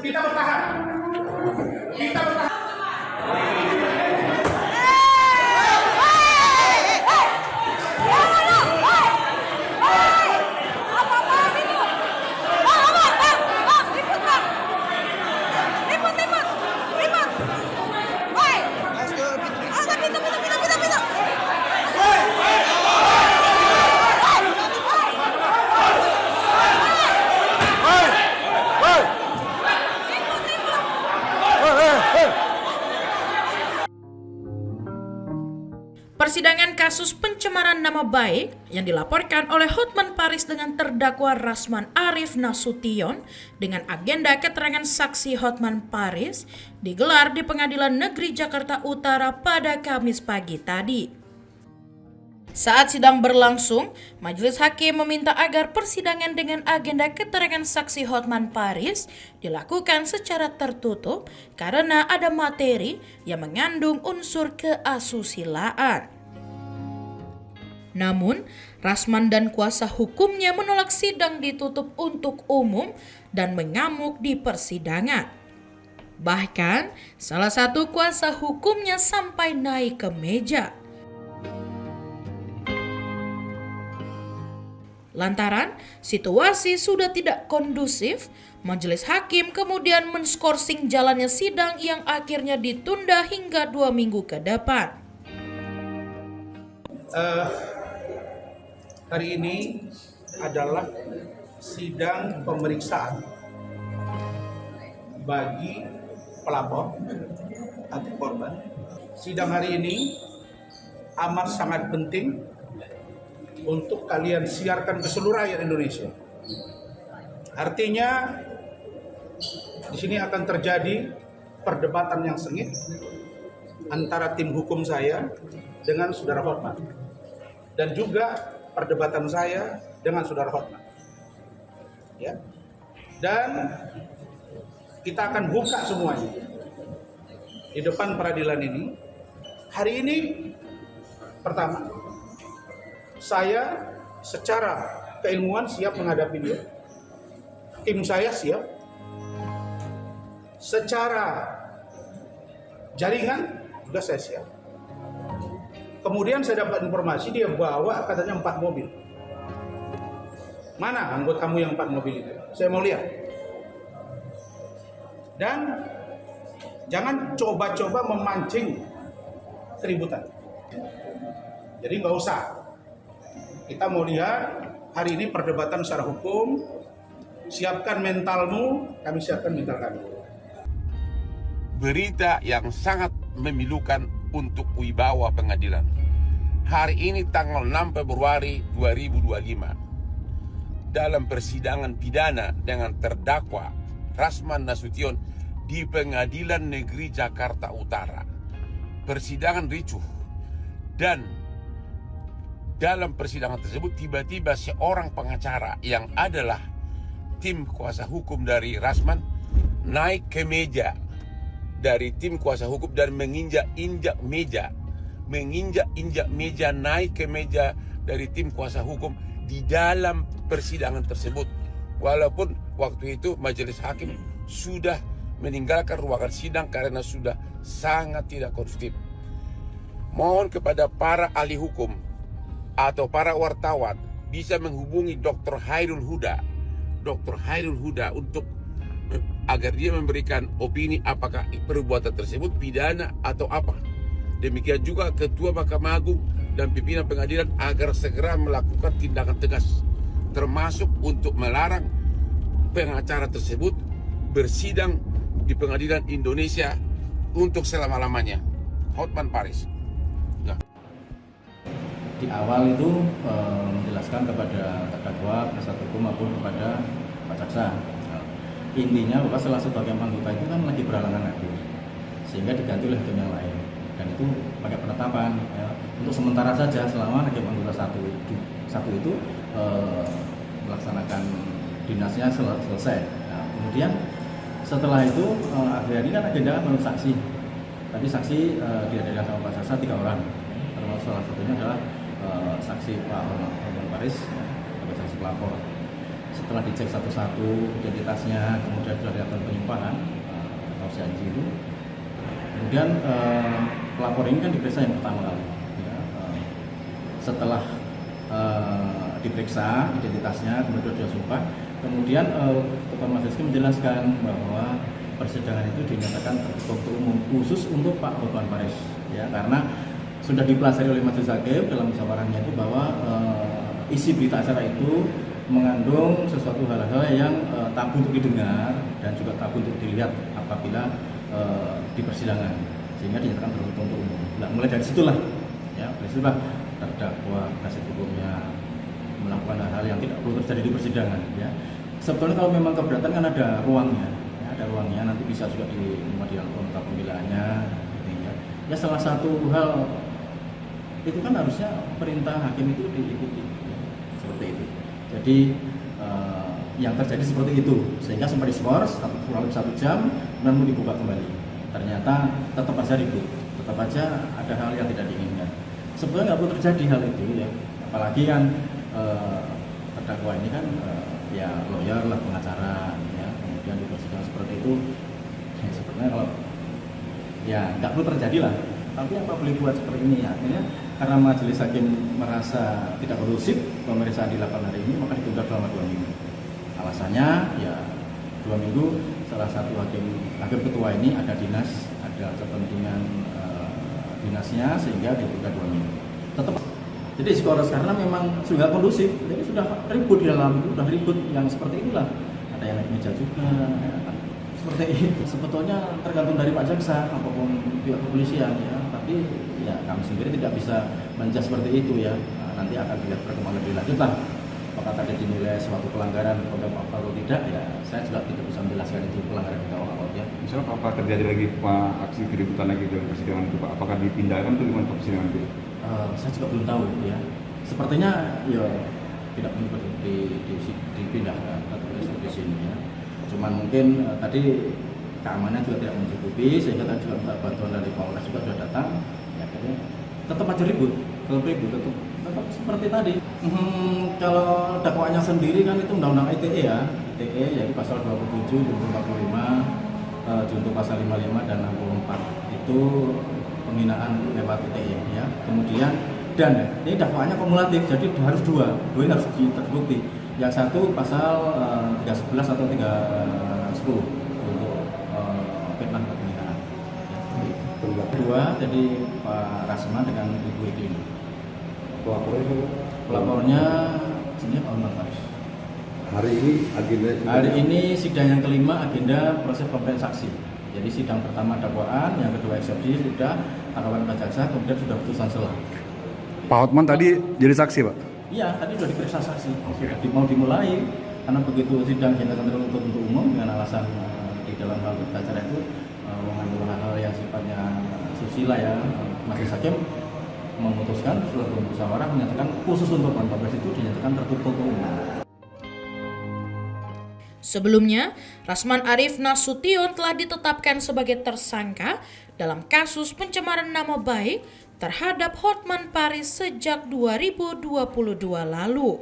Kita bertahan. Kita bertahan. Persidangan kasus pencemaran nama baik yang dilaporkan oleh Hotman Paris dengan terdakwa Rasman Arif Nasution dengan agenda keterangan saksi Hotman Paris digelar di Pengadilan Negeri Jakarta Utara pada Kamis pagi tadi. Saat sidang berlangsung, majelis hakim meminta agar persidangan dengan agenda keterangan saksi Hotman Paris dilakukan secara tertutup karena ada materi yang mengandung unsur keasusilaan. Namun, Rasman dan kuasa hukumnya menolak sidang ditutup untuk umum dan mengamuk di persidangan. Bahkan, salah satu kuasa hukumnya sampai naik ke meja. Lantaran situasi sudah tidak kondusif, majelis hakim kemudian menskorsing jalannya sidang yang akhirnya ditunda hingga 2 minggu ke depan. Hari ini adalah sidang pemeriksaan bagi pelapor atau korban. Sidang hari ini amat sangat penting untuk kalian siarkan ke seluruh rakyat Indonesia. Artinya di sini akan terjadi perdebatan yang sengit antara tim hukum saya dengan saudara Hotman dan juga perdebatan saya dengan saudara Hotman. Ya. Dan kita akan buka semuanya di depan peradilan ini. Hari ini pertama, saya secara keilmuan siap menghadapi dia. Tim saya siap. Secara jaringan juga saya siap. Kemudian saya dapat informasi dia bawa katanya 4 mobil. Mana anggotamu yang 4 mobil itu? Saya mau lihat. Dan jangan coba-coba memancing keributan. Jadi nggak usah. Kita mau lihat hari ini perdebatan secara hukum. Siapkan mentalmu, kami siapkan mental kami. Berita yang sangat memilukan untuk wibawa pengadilan. Hari ini tanggal 6 Februari 2025. Dalam persidangan pidana dengan terdakwa Rasman Nasution di Pengadilan Negeri Jakarta Utara. Persidangan ricuh dan dalam persidangan tersebut tiba-tiba seorang pengacara yang adalah tim kuasa hukum dari Rasman naik ke meja dari tim kuasa hukum dan menginjak-injak meja, naik ke meja dari tim kuasa hukum di dalam persidangan tersebut. Walaupun waktu itu majelis hakim sudah meninggalkan ruangan sidang karena sudah sangat tidak kondusif. Mohon kepada para ahli hukum atau para wartawan bisa menghubungi Dr. Hairul Huda untuk agar dia memberikan opini apakah perbuatan tersebut pidana atau apa. Demikian juga Ketua Mahkamah Agung dan pimpinan pengadilan agar segera melakukan tindakan tegas, termasuk untuk melarang pengacara tersebut bersidang di pengadilan Indonesia untuk selama-lamanya. Hotman Paris. Nah. Di awal itu menjelaskan kepada terdakwa, penasihat hukum maupun kepada Pak Jaksa. Intinya bahwa salah satu hakim anggota itu kan lagi berhalangan hadir, sehingga diganti oleh hakim yang lain, dan itu pakai penetapan ya, untuk sementara saja selama hakim anggota satu itu melaksanakan dinasnya selesai. Nah, kemudian setelah itu akhirnya ini kan agenda menurut saksi, tapi saksi dihadirkan sama Pak Jaksa 3 orang, termasuk salah satunya adalah saksi Pak Hotman Paris, saksi pelapor. setelah dicek satu-satu identitasnya, kemudian sudah dilakukan penyumpahan atau janji itu, kemudian pelapor ini kan diperiksa yang pertama kali. Ya, setelah diperiksa identitasnya, kemudian dia sumpah, kemudian Ketua Majelis Hakim menjelaskan bahwa persidangan itu dinyatakan tertutup untuk umum khusus untuk Pak Hotman Paris, ya, karena sudah dipelajari oleh Majelis Hakim dalam musyawarahnya itu bahwa isi berita acara itu mengandung sesuatu hal-hal yang tabu untuk didengar dan juga tabu untuk dilihat apabila di persidangan, sehingga dinyatakan tertutup untuk umum. Nah, mulai dari situlah, ya, dari situlah terdakwa penasihat hukumnya melakukan hal-hal yang tidak perlu terjadi di persidangan. Ya, sebetulnya kalau memang keberatan kan ada ruangnya, ya, ada ruangnya, nanti bisa juga di nota pembelaannya. Ya, salah satu hal itu kan harusnya perintah hakim itu diikuti, ya, seperti itu. Jadi yang terjadi seperti itu, sehingga sempat diskors kurang lebih 1 jam, namun dibuka kembali. Ternyata tetap aja ribut, tetap aja ada hal yang tidak diinginkan. Sebetulnya nggak perlu terjadi hal itu, ya, apalagi kan terdakwa ini kan ya lawyer lah, pengacara, ya, kemudian di persidangan seperti itu, ya, sebenarnya kalau ya nggak perlu terjadi lah. Tapi apa boleh buat seperti ini, ya, akhirnya karena Majelis Hakim merasa tidak kondusif pemeriksaan dilakukan hari ini, maka ditunda selama 2 minggu. Alasannya ya 2 minggu salah satu hakim ketua ini ada dinas, ada kepentingan dinasnya, sehingga ditunda 2 minggu. Tetap jadi skors karena memang sudah kondusif, jadi sudah ribut di dalam, sudah ribut yang seperti itulah. Ada yang naik meja juga, ya, kan. Seperti itu. Sebetulnya tergantung dari Pak Jaksa apapun pihak kepolisian, ya. Tapi ya kami sendiri tidak bisa menjudge seperti itu, ya. Nah, nanti akan dilihat perkembangan lebih lanjut lah. Apakah tadi dinilai suatu pelanggaran atau tidak, ya saya juga tidak bisa menjelaskan itu pelanggaran atau ya. Misalnya apa terjadi lagi Pak aksi keributan lagi dalam persidangan itu Pak? Apakah dipindahkan atau gimana persidangan itu? Saya juga belum tahu, ya. Sepertinya ya tidak perlu dipindahkan atau di sini, ya. Cuman mungkin tadi keamanan juga tidak mencukupi, sehingga tadi juga minta bantuan dari Polres juga sudah datang, ya, akhirnya tetap aja ribut, tetap seperti tadi. Kalau dakwaannya sendiri kan itu undang-undang ITE, ya, ITE jadi pasal 27, junto 45, junto pasal 55 dan 64 itu penghinaan lewat ITE, ya. Kemudian dan ini dakwaannya kumulatif, jadi harus dua ini harus terbukti. Yang satu pasal 311 atau 310 untuk fitnah dan penghinaan. Kedua, jadi Pak Rasman dengan Ibu Edi. Pelapornya sebenarnya Pak Hotman Paris. Hari ini sidang yang kelima, agenda proses pemberian saksi. Jadi sidang pertama dakwaan, yang kedua eksepsi sudah, tanggapan Pak Jaksa, kemudian sudah putusan selah. Pak Hotman tadi jadi saksi, Pak? Iya, tadi sudah diperiksa saksi, sudah mau dimulai, karena begitu sidang dinyatakan tertutup untuk umum dengan alasan di dalam hal acara itu mengandung hal-hal yang sifatnya susila, ya. Majelis Hakim memutuskan setelah bermusyawarah menyatakan khusus untuk Hotman Paris itu dinyatakan tertutup untuk umum. Sebelumnya, Rasman Arif Nasution telah ditetapkan sebagai tersangka dalam kasus pencemaran nama baik terhadap Hotman Paris sejak 2022 lalu.